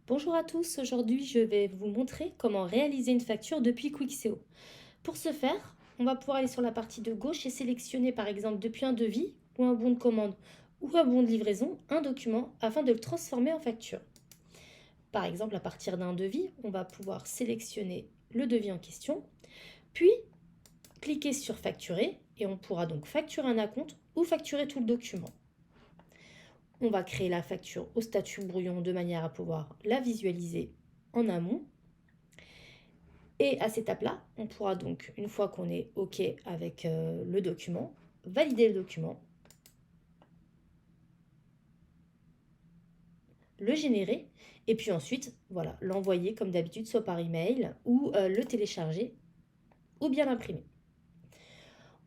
Bonjour à tous, aujourd'hui je vais vous montrer comment réaliser une facture depuis Quixeo. Pour ce faire, on va pouvoir aller sur la partie de gauche et sélectionner par exemple depuis un devis ou un bon de commande ou un bon de livraison, un document afin de le transformer en facture. Par exemple, à partir d'un devis, on va pouvoir sélectionner le devis en question, puis cliquer sur facturer et on pourra donc facturer un acompte ou facturer tout le document. On va créer la facture au statut brouillon de manière à pouvoir la visualiser en amont. Et à cette étape-là, on pourra donc, une fois qu'on est OK avec le document, valider le document, le générer, et puis ensuite, voilà, l'envoyer comme d'habitude, soit par email, ou le télécharger, ou bien l'imprimer.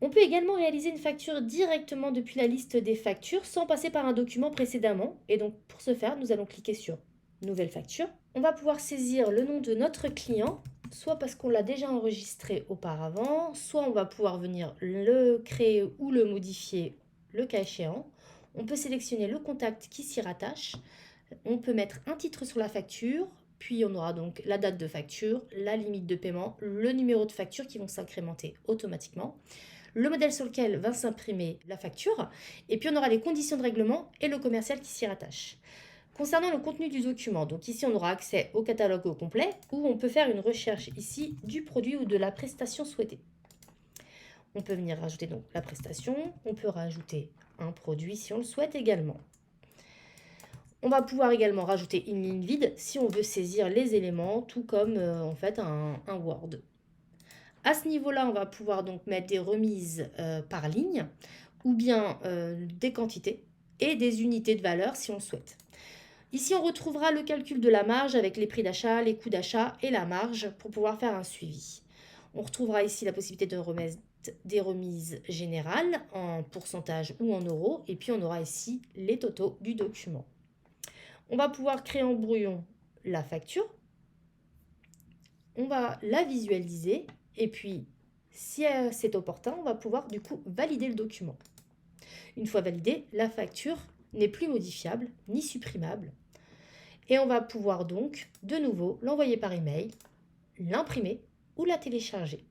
On peut également réaliser une facture directement depuis la liste des factures sans passer par un document précédemment. Et donc, pour ce faire, nous allons cliquer sur Nouvelle facture. On va pouvoir saisir le nom de notre client, soit parce qu'on l'a déjà enregistré auparavant, soit on va pouvoir venir le créer ou le modifier le cas échéant. On peut sélectionner le contact qui s'y rattache. On peut mettre un titre sur la facture, puis on aura donc la date de facture, la limite de paiement, le numéro de facture qui vont s'incrémenter automatiquement, le modèle sur lequel va s'imprimer la facture, et puis on aura les conditions de règlement et le commercial qui s'y rattache. Concernant le contenu du document, donc ici on aura accès au catalogue au complet, où on peut faire une recherche ici du produit ou de la prestation souhaitée. On peut venir rajouter donc la prestation, on peut rajouter un produit si on le souhaite également. On va pouvoir également rajouter une ligne vide si on veut saisir les éléments, tout comme en fait un Word. À ce niveau-là, on va pouvoir donc mettre des remises par ligne ou bien des quantités et des unités de valeur si on le souhaite. Ici, on retrouvera le calcul de la marge avec les prix d'achat, les coûts d'achat et la marge pour pouvoir faire un suivi. On retrouvera ici la possibilité de remettre des remises générales en pourcentage ou en euros. Et puis, on aura ici les totaux du document. On va pouvoir créer en brouillon la facture. On va la visualiser et puis, si c'est opportun, on va pouvoir du coup valider le document. Une fois validé, la facture n'est plus modifiable ni supprimable. Et on va pouvoir donc de nouveau l'envoyer par email, l'imprimer ou la télécharger.